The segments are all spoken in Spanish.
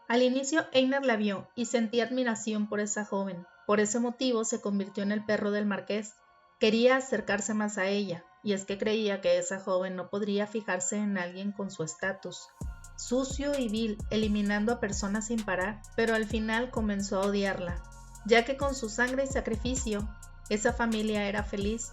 Al inicio Einar la vio y sentía admiración por esa joven. Por ese motivo se convirtió en el perro del marqués. Quería acercarse más a ella, y es que creía que esa joven no podría fijarse en alguien con su estatus. Sucio y vil, eliminando a personas sin parar, pero al final comenzó a odiarla, ya que con su sangre y sacrificio, esa familia era feliz.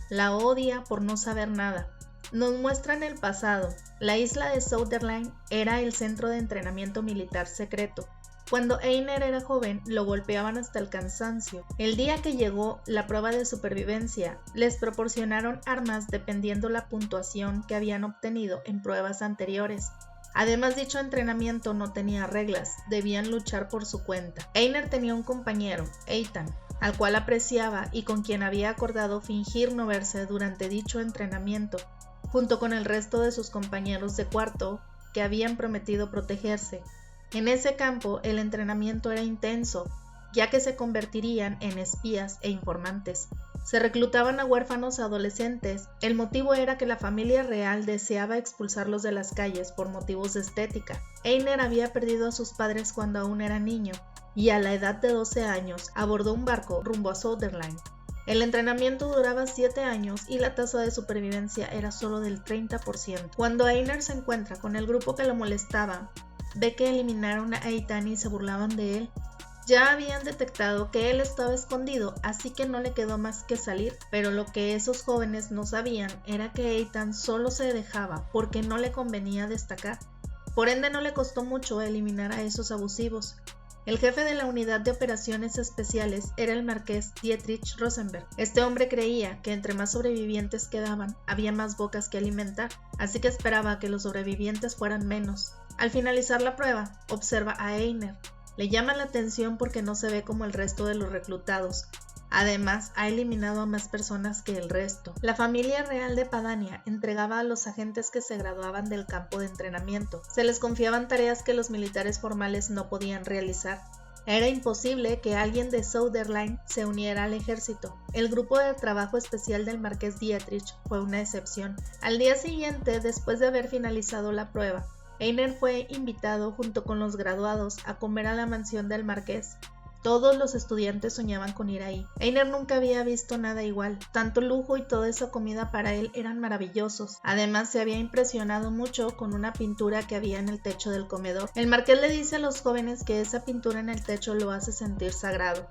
La odia por no saber nada. Nos muestran el pasado. La isla de Sutherland era el centro de entrenamiento militar secreto. Cuando Einar era joven, lo golpeaban hasta el cansancio. El día que llegó la prueba de supervivencia, les proporcionaron armas dependiendo la puntuación que habían obtenido en pruebas anteriores. Además, dicho entrenamiento no tenía reglas, debían luchar por su cuenta. Einar tenía un compañero, Ethan, al cual apreciaba y con quien había acordado fingir no verse durante dicho entrenamiento, junto con el resto de sus compañeros de cuarto que habían prometido protegerse. En ese campo el entrenamiento era intenso, ya que se convertirían en espías e informantes. Se reclutaban a huérfanos adolescentes. El motivo era que la familia real deseaba expulsarlos de las calles por motivos de estética. Einar había perdido a sus padres cuando aún era niño, y a la edad de 12 años abordó un barco rumbo a Sutherland. El entrenamiento duraba 7 años y la tasa de supervivencia era solo del 30%. Cuando Einar se encuentra con el grupo que lo molestaba, ve que eliminaron a Ethan y se burlaban de él. Ya habían detectado que él estaba escondido, así que no le quedó más que salir, pero lo que esos jóvenes no sabían era que Ethan solo se dejaba porque no le convenía destacar. Por ende no le costó mucho eliminar a esos abusivos. El jefe de la unidad de operaciones especiales era el marqués Dietrich Rosenberg. Este hombre creía que entre más sobrevivientes quedaban, había más bocas que alimentar, así que esperaba que los sobrevivientes fueran menos. Al finalizar la prueba, observa a Einar. Le llama la atención porque no se ve como el resto de los reclutados. Además, ha eliminado a más personas que el resto. La familia real de Padania entregaba a los agentes que se graduaban del campo de entrenamiento. Se les confiaban tareas que los militares formales no podían realizar. Era imposible que alguien de Sutherland se uniera al ejército. El grupo de trabajo especial del marqués Dietrich fue una excepción. Al día siguiente, después de haber finalizado la prueba, Einar fue invitado junto con los graduados a comer a la mansión del marqués. Todos los estudiantes soñaban con ir ahí. Einar nunca había visto nada igual. Tanto lujo y toda esa comida para él eran maravillosos. Además, se había impresionado mucho con una pintura que había en el techo del comedor. El marqués le dice a los jóvenes que esa pintura en el techo lo hace sentir sagrado.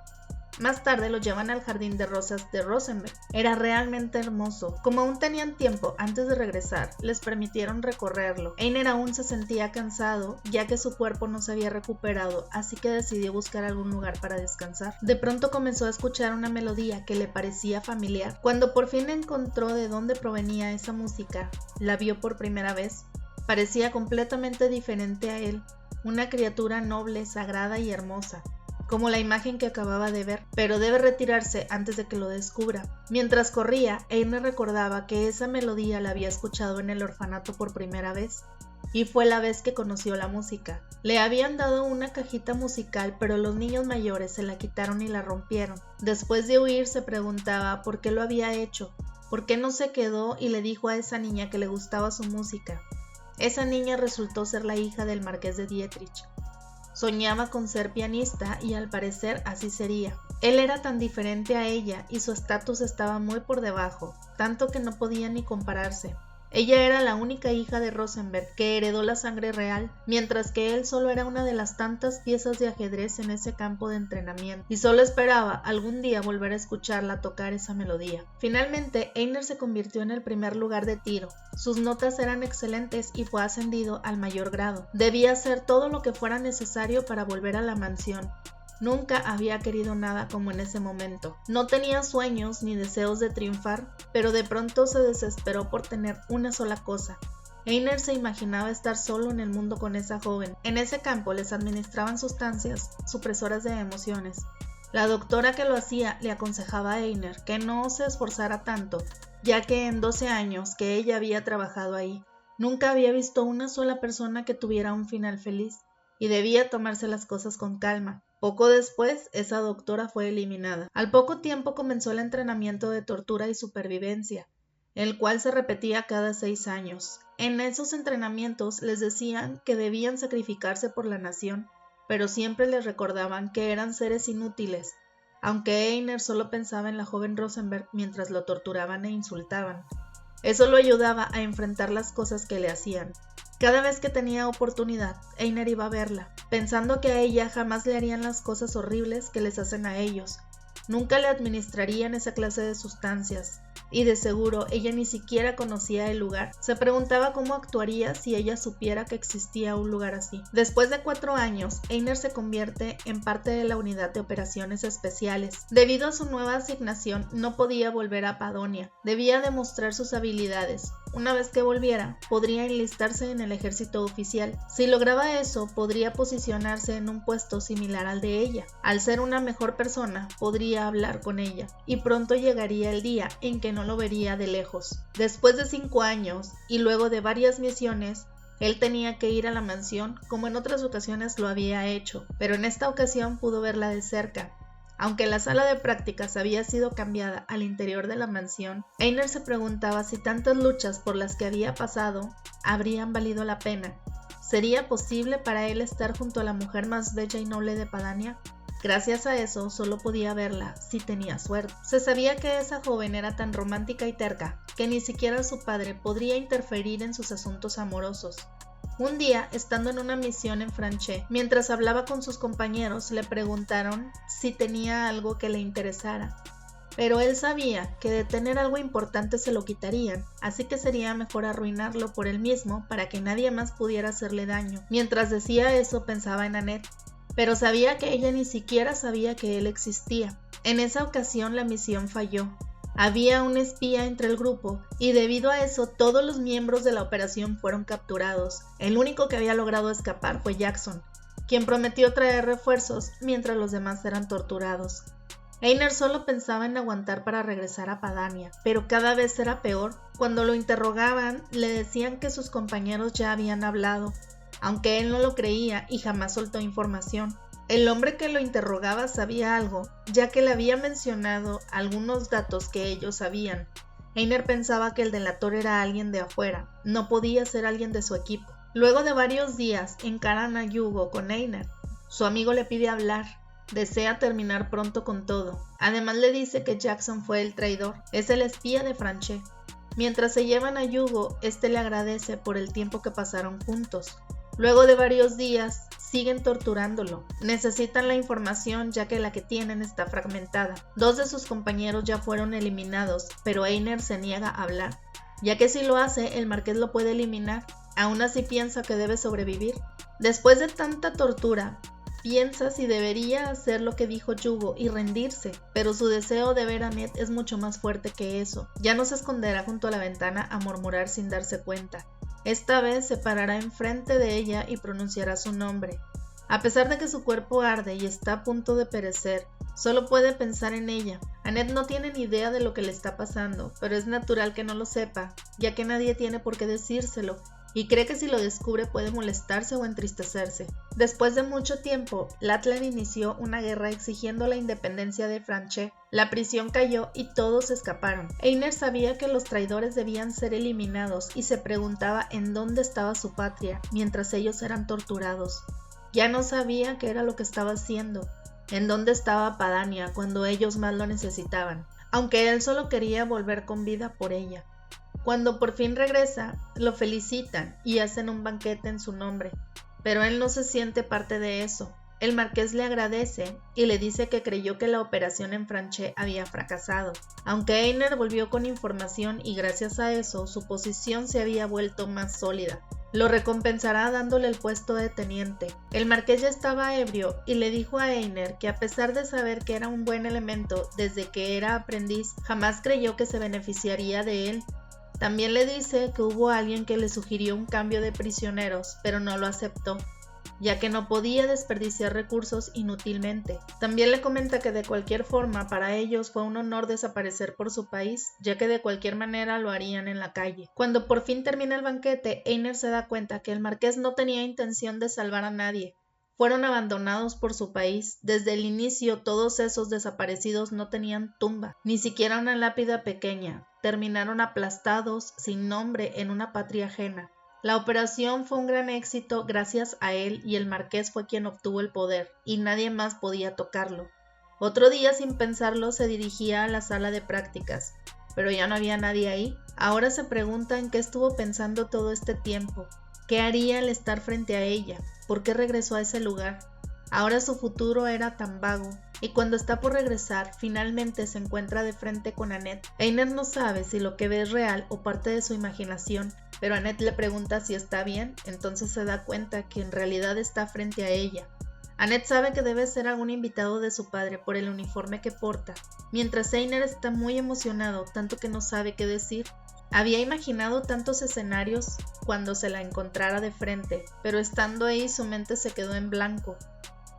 Más tarde lo llevan al jardín de rosas de Rosenberg. Era realmente hermoso. Como aún tenían tiempo antes de regresar, les permitieron recorrerlo. Einar aún se sentía cansado, ya que su cuerpo no se había recuperado, así que decidió buscar algún lugar para descansar. De pronto comenzó a escuchar una melodía que le parecía familiar. Cuando por fin encontró de dónde provenía esa música, la vio por primera vez. Parecía completamente diferente a él, una criatura noble, sagrada y hermosa, como la imagen que acababa de ver, pero debe retirarse antes de que lo descubra. Mientras corría, Einar recordaba que esa melodía la había escuchado en el orfanato por primera vez, y fue la vez que conoció la música. Le habían dado una cajita musical, pero los niños mayores se la quitaron y la rompieron. Después de huir se preguntaba por qué lo había hecho, por qué no se quedó y le dijo a esa niña que le gustaba su música. Esa niña resultó ser la hija del marqués de Dietrich. Soñaba con ser pianista y al parecer así sería. Él era tan diferente a ella y su estatus estaba muy por debajo, tanto que no podía ni compararse. Ella era la única hija de Rosenberg que heredó la sangre real, mientras que él solo era una de las tantas piezas de ajedrez en ese campo de entrenamiento, y solo esperaba algún día volver a escucharla tocar esa melodía. Finalmente, Einar se convirtió en el primer lugar de tiro. Sus notas eran excelentes y fue ascendido al mayor grado. Debía hacer todo lo que fuera necesario para volver a la mansión. Nunca había querido nada como en ese momento. No tenía sueños ni deseos de triunfar, pero de pronto se desesperó por tener una sola cosa. Einar se imaginaba estar solo en el mundo con esa joven. En ese campo les administraban sustancias supresoras de emociones. La doctora que lo hacía le aconsejaba a Einar que no se esforzara tanto, ya que en 12 años que ella había trabajado ahí, nunca había visto una sola persona que tuviera un final feliz, y debía tomarse las cosas con calma. Poco después, esa doctora fue eliminada. Al poco tiempo comenzó el entrenamiento de tortura y supervivencia, el cual se repetía cada 6 años. En esos entrenamientos les decían que debían sacrificarse por la nación, pero siempre les recordaban que eran seres inútiles, aunque Einar solo pensaba en la joven Rosenberg mientras lo torturaban e insultaban. Eso lo ayudaba a enfrentar las cosas que le hacían. Cada vez que tenía oportunidad, Einar iba a verla, pensando que a ella jamás le harían las cosas horribles que les hacen a ellos. Nunca le administrarían esa clase de sustancias, y de seguro ella ni siquiera conocía el lugar. Se preguntaba cómo actuaría si ella supiera que existía un lugar así. Después de 4 años, Einar se convierte en parte de la unidad de operaciones especiales. Debido a su nueva asignación, no podía volver a Padonia. Debía demostrar sus habilidades. Una vez que volviera, podría enlistarse en el ejército oficial. Si lograba eso, podría posicionarse en un puesto similar al de ella. Al ser una mejor persona, podría hablar con ella, y pronto llegaría el día en que no lo vería de lejos. Después de 5 años, y luego de varias misiones, él tenía que ir a la mansión como en otras ocasiones lo había hecho, pero en esta ocasión pudo verla de cerca. Aunque la sala de prácticas había sido cambiada al interior de la mansión, Einar se preguntaba si tantas luchas por las que había pasado habrían valido la pena. ¿Sería posible para él estar junto a la mujer más bella y noble de Padania? Gracias a eso, solo podía verla si tenía suerte. Se sabía que esa joven era tan romántica y terca que ni siquiera su padre podría interferir en sus asuntos amorosos. Un día, estando en una misión en Franché, mientras hablaba con sus compañeros, le preguntaron si tenía algo que le interesara. Pero él sabía que de tener algo importante se lo quitarían, así que sería mejor arruinarlo por él mismo para que nadie más pudiera hacerle daño. Mientras decía eso, pensaba en Annette, pero sabía que ella ni siquiera sabía que él existía. En esa ocasión la misión falló. Había un espía entre el grupo y debido a eso todos los miembros de la operación fueron capturados. El único que había logrado escapar fue Jackson, quien prometió traer refuerzos mientras los demás eran torturados. Einar solo pensaba en aguantar para regresar a Padania, pero cada vez era peor. Cuando lo interrogaban, le decían que sus compañeros ya habían hablado, aunque él no lo creía y jamás soltó información. El hombre que lo interrogaba sabía algo, ya que le había mencionado algunos datos que ellos sabían. Einar pensaba que el delator era alguien de afuera, no podía ser alguien de su equipo. Luego de varios días, encaran a Hugo con Einar. Su amigo le pide hablar, desea terminar pronto con todo. Además le dice que Jackson fue el traidor, es el espía de Franché. Mientras se llevan a Hugo, este le agradece por el tiempo que pasaron juntos. Luego de varios días, siguen torturándolo. Necesitan la información ya que la que tienen está fragmentada. 2 de sus compañeros ya fueron eliminados, pero Einar se niega a hablar, ya que si lo hace, el marqués lo puede eliminar. Aún así piensa que debe sobrevivir. Después de tanta tortura, piensa si debería hacer lo que dijo Hugo y rendirse, pero su deseo de ver a Annette es mucho más fuerte que eso. Ya no se esconderá junto a la ventana a murmurar sin darse cuenta. Esta vez se parará enfrente de ella y pronunciará su nombre. A pesar de que su cuerpo arde y está a punto de perecer, solo puede pensar en ella. Annette no tiene ni idea de lo que le está pasando, pero es natural que no lo sepa, ya que nadie tiene por qué decírselo, y cree que si lo descubre puede molestarse o entristecerse. Después de mucho tiempo, Latlan inició una guerra exigiendo la independencia de Franché. La prisión cayó y todos escaparon. Einar sabía que los traidores debían ser eliminados y se preguntaba en dónde estaba su patria mientras ellos eran torturados. Ya no sabía qué era lo que estaba haciendo, en dónde estaba Padania cuando ellos más lo necesitaban, aunque él solo quería volver con vida por ella. Cuando por fin regresa, lo felicitan y hacen un banquete en su nombre, pero él no se siente parte de eso. El marqués le agradece y le dice que creyó que la operación en Franché había fracasado, aunque Einar volvió con información y gracias a eso su posición se había vuelto más sólida. Lo recompensará dándole el puesto de teniente. El marqués ya estaba ebrio y le dijo a Einar que a pesar de saber que era un buen elemento desde que era aprendiz, jamás creyó que se beneficiaría de él. También le dice que hubo alguien que le sugirió un cambio de prisioneros, pero no lo aceptó, ya que no podía desperdiciar recursos inútilmente. También le comenta que de cualquier forma para ellos fue un honor desaparecer por su país, ya que de cualquier manera lo harían en la calle. Cuando por fin termina el banquete, Einar se da cuenta que el marqués no tenía intención de salvar a nadie. Fueron abandonados por su país. Desde el inicio todos esos desaparecidos no tenían tumba, ni siquiera una lápida pequeña. Terminaron aplastados, sin nombre, en una patria ajena. La operación fue un gran éxito gracias a él y el marqués fue quien obtuvo el poder y nadie más podía tocarlo. Otro día, sin pensarlo, se dirigía a la sala de prácticas, pero ya no había nadie ahí. Ahora se pregunta en qué estuvo pensando todo este tiempo, qué haría al estar frente a ella, por qué regresó a ese lugar. Ahora su futuro era tan vago, y cuando está por regresar, finalmente se encuentra de frente con Annette. Einar no sabe si lo que ve es real o parte de su imaginación, pero Annette le pregunta si está bien, entonces se da cuenta que en realidad está frente a ella. Annette sabe que debe ser algún invitado de su padre por el uniforme que porta, mientras Einar está muy emocionado, tanto que no sabe qué decir. Había imaginado tantos escenarios cuando se la encontrara de frente, pero estando ahí su mente se quedó en blanco.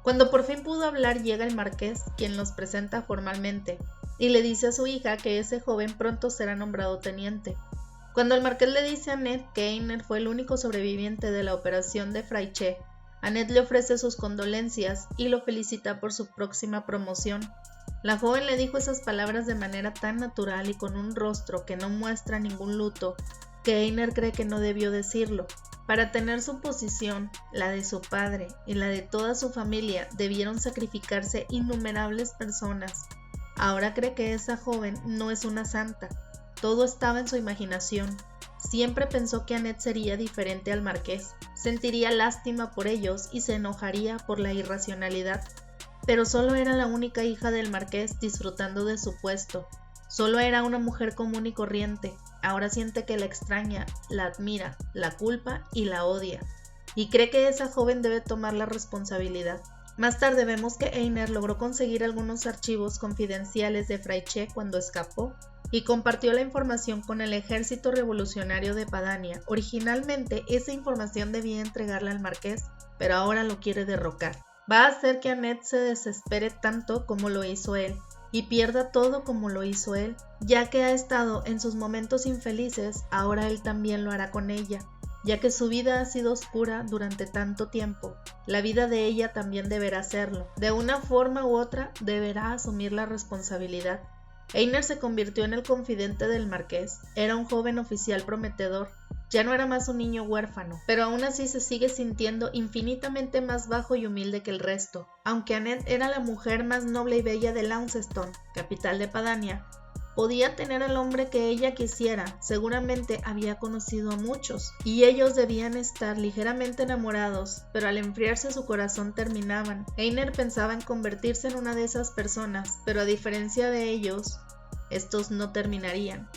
Cuando por fin pudo hablar, llega el marqués, quien los presenta formalmente, y le dice a su hija que ese joven pronto será nombrado teniente. Cuando el marqués le dice a Annette que Einar fue el único sobreviviente de la operación de Fraiche, Annette le ofrece sus condolencias y lo felicita por su próxima promoción. La joven le dijo esas palabras de manera tan natural y con un rostro que no muestra ningún luto, que Einar cree que no debió decirlo. Para tener su posición, la de su padre y la de toda su familia, debieron sacrificarse innumerables personas. Ahora cree que esa joven no es una santa. Todo estaba en su imaginación. Siempre pensó que Annette sería diferente al marqués, sentiría lástima por ellos y se enojaría por la irracionalidad. Pero solo era la única hija del marqués disfrutando de su puesto. Solo era una mujer común y corriente. Ahora siente que la extraña, la admira, la culpa y la odia. Y cree que esa joven debe tomar la responsabilidad. Más tarde vemos que Einar logró conseguir algunos archivos confidenciales de Fraiche cuando escapó y compartió la información con el ejército revolucionario de Padania. Originalmente esa información debía entregarla al marqués, pero ahora lo quiere derrocar. Va a hacer que Annette se desespere tanto como lo hizo él, y pierda todo como lo hizo él. Ya que ha estado en sus momentos infelices, ahora él también lo hará con ella. Ya que su vida ha sido oscura durante tanto tiempo, la vida de ella también deberá serlo. De una forma u otra, deberá asumir la responsabilidad. Einar se convirtió en el confidente del marqués. Era un joven oficial prometedor. Ya no era más un niño huérfano, pero aún así se sigue sintiendo infinitamente más bajo y humilde que el resto. Aunque Annette era la mujer más noble y bella de Launceston, capital de Padania, podía tener al hombre que ella quisiera. Seguramente había conocido a muchos, y ellos debían estar ligeramente enamorados, pero al enfriarse su corazón terminaban. Einar pensaba en convertirse en una de esas personas, pero a diferencia de ellos, estos no terminarían.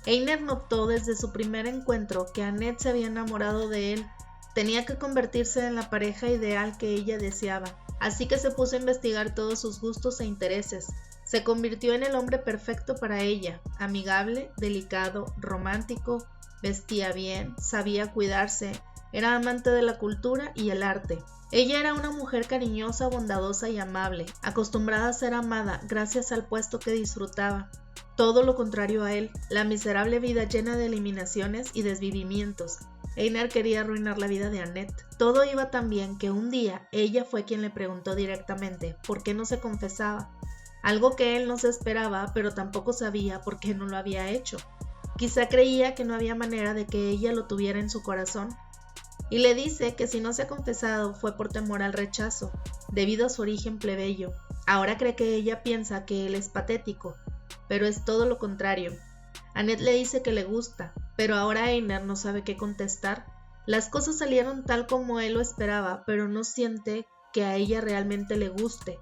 Einar notó desde su primer encuentro que Annette se había enamorado de él. Tenía que convertirse en la pareja ideal que ella deseaba, así que se puso a investigar todos sus gustos e intereses. Se convirtió en el hombre perfecto para ella, amigable, delicado, romántico, vestía bien, sabía cuidarse, era amante de la cultura y el arte. Ella era una mujer cariñosa, bondadosa y amable, acostumbrada a ser amada gracias al puesto que disfrutaba. Todo lo contrario a él, la miserable vida llena de eliminaciones y desvivimientos. Einar quería arruinar la vida de Annette. Todo iba tan bien que un día ella fue quien le preguntó directamente por qué no se confesaba. Algo que él no se esperaba, pero tampoco sabía por qué no lo había hecho. Quizá creía que no había manera de que ella lo tuviera en su corazón. Y le dice que si no se ha confesado fue por temor al rechazo, debido a su origen plebeyo. Ahora cree que ella piensa que él es patético, pero es todo lo contrario. Annette le dice que le gusta, pero ahora Einar no sabe qué contestar. Las cosas salieron tal como él lo esperaba, pero no siente que a ella realmente le guste,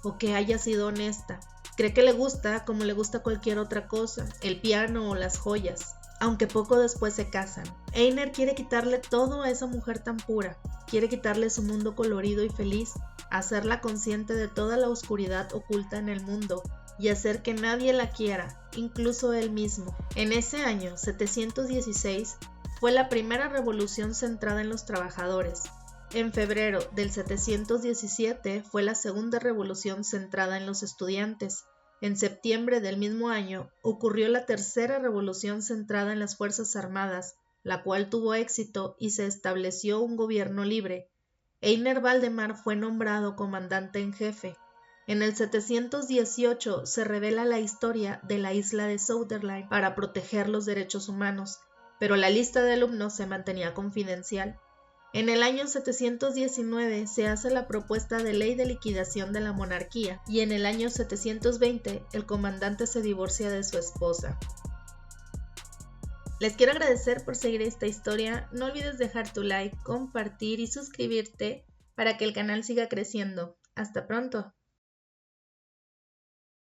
o que haya sido honesta. Cree que le gusta como le gusta cualquier otra cosa, el piano o las joyas, aunque poco después se casan. Einar quiere quitarle todo a esa mujer tan pura, quiere quitarle su mundo colorido y feliz, hacerla consciente de toda la oscuridad oculta en el mundo, y hacer que nadie la quiera, incluso él mismo. En ese año, 716, fue la primera revolución centrada en los trabajadores. En febrero del 717 fue la segunda revolución centrada en los estudiantes. En septiembre del mismo año ocurrió la tercera revolución centrada en las Fuerzas Armadas, la cual tuvo éxito y se estableció un gobierno libre. Einar Valdemar fue nombrado comandante en jefe. En el 718 se revela la historia de la isla de Söderland para proteger los derechos humanos. pero la lista de alumnos se mantenía confidencial. En el año 719 se hace la propuesta de ley de liquidación de la monarquía y en el año 720 el comandante se divorcia de su esposa. Les quiero agradecer por seguir esta historia. No olvides dejar tu like, compartir y suscribirte para que el canal siga creciendo. Hasta pronto.